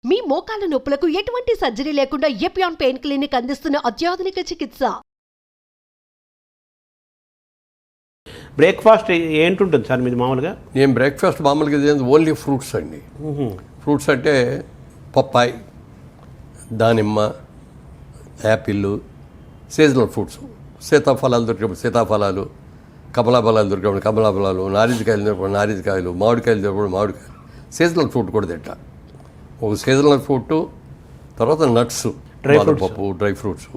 మీ మోకాల నొప్పులకు ఎటువంటి సర్జరీ లేకుండా ఎపియాన్ పెయిన్ క్లినిక్ అందిస్తున్న అత్యాధునిక చికిత్స. బ్రేక్ఫాస్ట్ ఏంటుంటుంది సార్ మీది మామూలుగా? నేను బ్రేక్ఫాస్ట్ మామూలుగా ఓన్లీ ఫ్రూట్స్ అండి. ఫ్రూట్స్ అంటే పప్పాయి, దానిమ్మ, యాపిల్, సీజనల్ ఫ్రూట్స్. సీతాఫలాలు దొరికినప్పుడు సీతాఫలాలు, కమలాఫలాలు దొరికినప్పుడు కమలాఫలాలు, నారింజకాయలు దొరికినప్పుడు నారింజకాయలు, మామిడికాయలు దొరికినప్పుడు మామిడికాయలు. సీజనల్ ఫ్రూట్ కూడా తింటా. ఒక సీజనల్ ఫ్రూట్, తర్వాత నట్స్, పప్పు, డ్రై ఫ్రూట్స్.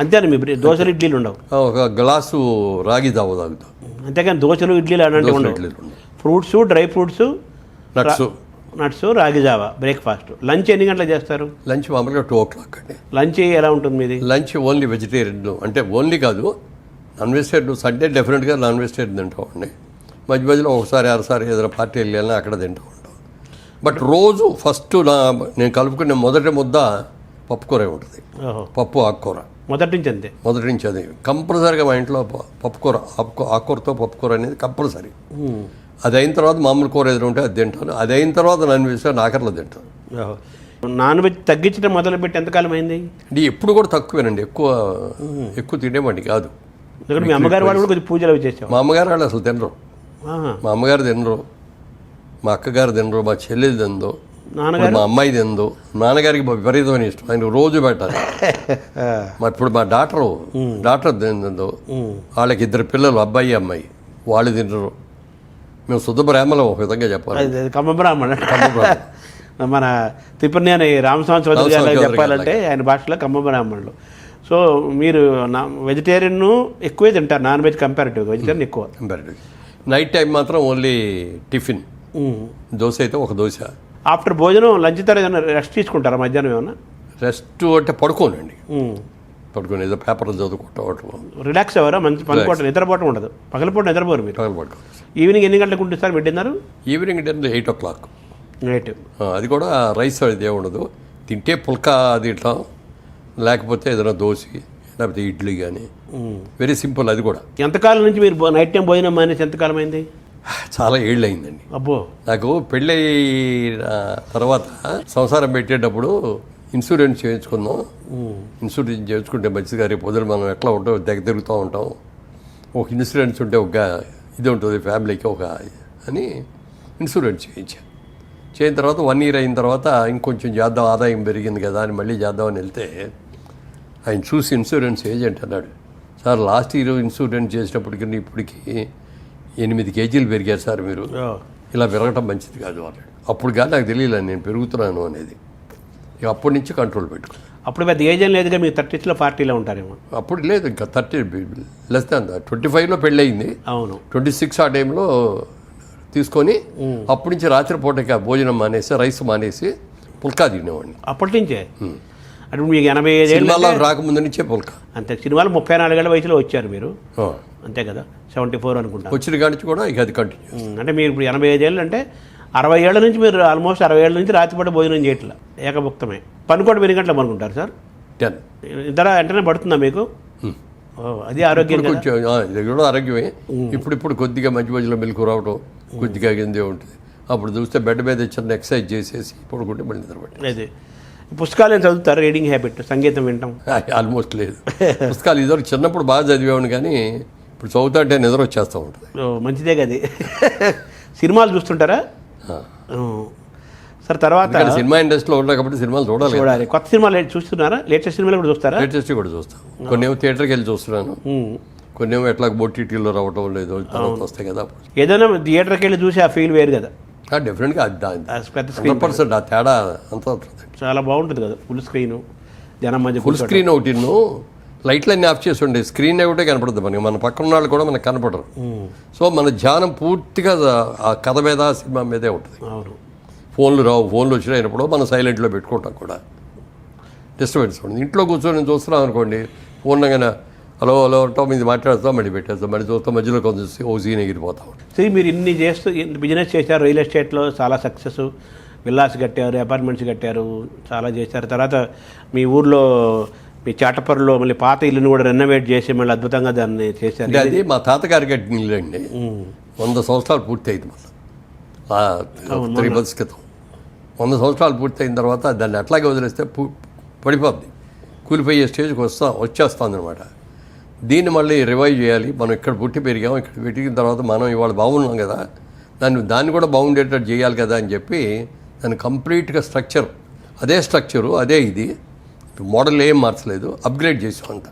అంతేనా? మీ దోశలు ఇడ్లీలు ఉండవు? ఒక గ్లాసు రాగి జావ తాగుతాం. అంతేకాని దోశలు ఇడ్లీలు అలాంటివి ఉండవు. ఫ్రూట్స్, డ్రై ఫ్రూట్స్, నట్స్, రాగి జావా బ్రేక్ఫాస్ట్. లంచ్ ఎన్ని గంటలకు చేస్తారు? లంచ్ మామూలుగా 2 o'clock అండి. లంచ్ ఎలా ఉంటుంది మీది? లంచ్ ఓన్లీ వెజిటేరియన్, అంటే ఓన్లీ కాదు, నాన్ వెజిటేరియన్. సండే డెఫినెట్గా నాన్ వెజిటేరియన్ తింటామండి. మధ్య మధ్యలో ఒకసారి అరసారి ఏదైనా పార్టీ వెళ్ళాలని అక్కడ తింటూ ఉంటాం. బట్ రోజు ఫస్ట్ నేను కలుపుకునే మొదటి ముద్ద పప్పుకూర ఉంటుంది. పప్పు ఆకుకూర మొదటి నుంచి అంతే. మొదటి నుంచి అది కంపల్సరీగా మా ఇంట్లో పప్పుకూర, ఆకుకూరతో పప్పుకూర అనేది కంపల్సరీ. అది అయిన తర్వాత మామూలు కూర ఏదైనా ఉంటే అది తింటాను. అది అయిన తర్వాత నాన్ వెజ్ నాకర్లో తింటాను. నాన్ వెజ్ తగ్గించడం మొదలుపెట్టి ఎంతకాలం అయింది? అంటే ఎప్పుడు కూడా తక్కువేనండి, ఎక్కువ తినేవాడిని కాదు. మీ అమ్మగారు వాళ్ళు కూడా కొంచెం పూజలు అవి చేసేవారు. మా అమ్మగారు వాళ్ళు అసలు తినరు. మా అమ్మగారు తినరు, మా అక్కగారు తినరు, మా చెల్లెలు తినదు, మా అమ్మాయి తినదు. నాన్నగారికి విపరీతమైన ఇష్టం, ఆయన రోజు పెట్టాలి. ఇప్పుడు మా డాక్టర్ తినదు. వాళ్ళకి 2 పిల్లలు, అబ్బాయి అమ్మాయి, వాళ్ళు తినరు. మేము శుద్ధ బ్రాహ్మణం ఒక విధంగా చెప్పాలి. కమ్మ బ్రాహ్మణ. మన తిప్పనేని రామస్వామి చౌదరి గారు చెప్పాలంటే ఆయన భాషలో కమ్మ బ్రాహ్మణులు. సో మీరు వెజిటేరియన్ ఎక్కువే తింటారు, నాన్ వెజ్ కంపారిటివ్గా వెజిటేరియన్ ఎక్కువ. కంపారిటివ్. నైట్ టైం మాత్రం ఓన్లీ టిఫిన్. దోశ అయితే ఒక దోశ. ఆఫ్టర్ భోజనం లంచ్ తర్వాత ఏదైనా రెస్ట్ తీసుకుంటారా మధ్యాహ్నం? ఏమన్నా రెస్ట్ అంటే పడుకోనండి. పడుకొని ఏదో పేపర్లు చదువుకుంటాం. రిలాక్స్ అవ్వరా? మంచి పనుకోవటం, నిద్రపోవటం ఉండదు. పగలపూట నిద్రపోరు మీరు? పగలపడుకో. ఈవినింగ్ ఎన్ని గంటలకు ఉంటుంది సార్ తిన్నారు? Evening dinner 8 o'clock. నైట్ అది కూడా రైస్ అది ఏముండదు. తింటే పుల్కా తింటాం, లేకపోతే ఏదైనా దోశ, లేకపోతే ఇడ్లీ కానీ. Very simple. అది కూడా. ఎంతకాలం నుంచి మీరు నైట్ టైం భోజనం మానేసి ఎంతకాలం అయింది? చాలా ఏళ్ళు అయిందండి. అబ్బో. నాకు పెళ్ళి తర్వాత సంసారం పెట్టేటప్పుడు ఇన్సూరెన్స్ చేయించుకుందాం. ఇన్సూరెన్స్ చేయించుకుంటే మంచిగా రేపు పొద్దున మనం ఎట్లా ఉంటాం, తిరుగుతూ ఉంటాం. ఒక ఇన్సూరెన్స్ ఉంటే ఒక ఇది ఉంటుంది ఫ్యామిలీకి అని ఇన్సూరెన్స్ చేయిన తర్వాత 1 year అయిన తర్వాత ఇంకొంచెం చేద్దాం, ఆదాయం పెరిగింది కదా అని మళ్ళీ చేద్దామని వెళ్తే ఆయన చూసి ఇన్సూరెన్స్ ఏజెంట్ అన్నాడు, సార్ లాస్ట్ ఇయర్ ఇన్సూరెన్స్ చేసినప్పటికీ ఇప్పటికి 8 kgs పెరిగారు సార్, మీరు ఇలా పెరగటం మంచిది కాదు అన్నాడు. అప్పుడు కానీ నాకు తెలియలేదు నేను పెరుగుతున్నాను అనేది. ఇక అప్పటి నుంచి కంట్రోల్ పెట్టుకున్నాను. అప్పుడు పెద్ద ఏజ్ లేదుగా, మీరు 30sలో 40లో ఉంటారేమో. అప్పుడు లేదు, ఇంకా 30 లెస్ దాన్ 25లో పెళ్ళి అయింది. అవును. 26 ఆ టైంలో తీసుకొని అప్పటి నుంచి రాత్రిపూట భోజనం మానేసి, రైస్ మానేసి పుల్కా తినేవాడిని. అప్పటి నుంచే? అంటే మీకు 85 సినిమాలో రాకముందు నుంచే పుల్కా. అంతే. సినిమాలు 34 ఏళ్ల వయసులో వచ్చారు మీరు, అంతే కదా? 74 అనుకుంటా. వచ్చిన కాడి నుంచి కూడా ఇక అది కంటిన్యూ. అంటే మీరు ఇప్పుడు 85 ఏళ్ళు అంటే 60 ఏళ్ల నుంచి మీరు ఆల్మోస్ట్ 60 ఏళ్ళ నుంచి రాత్రిపూట భోజనం చేయట్లా, ఏకభుక్తమే. పనుకోవడం 8 గంటలు పనుకుంటారు సార్? 10. ఇద్దర వెంటనే పడుతుందా మీకు? అది ఆరోగ్యం కొంచెం ఇది కూడా ఆరోగ్యమే. ఇప్పుడు కొద్దిగా మధ్య మధ్యలో మెలకు రావడం కొద్దిగా కిందే ఉంటుంది. అప్పుడు చూస్తే బెడ్ మీద చిన్న ఎక్సర్సైజ్ చేసేసి పడుకుంటే మళ్ళీ నిద్రపట్టి. అదే. పుస్తకాలు ఏం చదువుతారు? రీడింగ్ హ్యాబిట్, సంగీతం వింటాం? ఆల్మోస్ట్ లేదు. పుస్తకాలు ఇదివరకు చిన్నప్పుడు బాగా చదివేవాడిని, కానీ ఇప్పుడు చదువుతా అంటే నిద్ర వచ్చేస్తూ ఉంటుంది. మంచిదే కదా. సినిమాలు చూస్తుంటారా సార్? తర్వాత సినిమా ఇండస్ట్రీలో ఉన్నా కాబట్టి సినిమాలు చూడాలి. కొత్త సినిమాలు చూస్తున్నారా? లేటెస్ట్ సినిమాలు కూడా చూస్తారా? లేటెస్ట్ కూడా చూస్తాను. కొన్ని ఏమో థియేటర్కి వెళ్ళి చూస్తున్నాను, కొన్ని ఏమో ఎట్లా ఓటీటీలో రావటం లేదు, తర్వాత వస్తాయి కదా. ఏదైనా థియేటర్కి వెళ్ళి చూసి ఆ ఫీల్ వేరు కదా. డెఫినెట్గా 100% ఆ తేడా అంతా ఉంటుంది. చాలా బాగుంటుంది కదా. ఫుల్ స్క్రీన్, జనం మధ్య ఫుల్ స్క్రీన్ ఒకటి, లైట్లన్నీ ఆఫ్ చేసి ఉండే స్క్రీన్ ఒకటే కనపడుతుంది మనకి. మన పక్కన వాళ్ళు కూడా మనకు కనపడరు. సో మన ధ్యానం పూర్తిగా ఆ కథ మీద, సినిమా మీదే ఉంటుంది. అవును. ఫోన్లు రావు. ఫోన్లు వచ్చినప్పుడు మనం సైలెంట్లో పెట్టుకుంటాం కూడా, డిస్టర్బెన్స్ ఉంటుంది. ఇంట్లో కూర్చొని చూస్తున్నాం అనుకోండి, పూర్ణంగా హలో అంటాం, ఇది మాట్లాడుతాం, మళ్ళీ పెట్టేస్తాం, మళ్ళీ చూస్తాం, మధ్యలో కొంచెం సీన్ ఎగిరిపోతాం. సరే, మీరు ఇన్ని చేస్తూ బిజినెస్ చేశారు, రియల్ ఎస్టేట్లో చాలా సక్సెస్, విల్లాస్ కట్టారు, అపార్ట్మెంట్స్ కట్టారు, చాలా చేశారు. తర్వాత మీ ఊర్లో మీ చాటపర్రులో మళ్ళీ పాత ఇల్లుని కూడా రెనోవేట్ చేసి మళ్ళీ అద్భుతంగా దాన్ని చేశారు. అది మా తాతగారి కట్టిన ఇల్లు అండి. 100 సంవత్సరాలు పూర్తి అయింది. మళ్ళీ 3 months క్రితం 100 సంవత్సరాలు పూర్తయిన తర్వాత దాన్ని అట్లాగే వదిలేస్తే పడిపోద్ది, కూలిపోయే స్టేజ్కి వచ్చేస్తుంది అనమాట. దీన్ని మళ్ళీ రివైవ్ చేయాలి. మనం ఇక్కడ పుట్టి పెరిగాం, ఇక్కడ పెరిగిన తర్వాత మనం ఇవాళ బాగున్నాం కదా, దాన్ని కూడా బాగుండేటట్టు చేయాలి కదా అని చెప్పి దాన్ని కంప్లీట్గా అదే స్ట్రక్చరు అదే ఇది మోడల్ ఏం మార్చలేదు, అప్గ్రేడ్ చేసాం అంతా.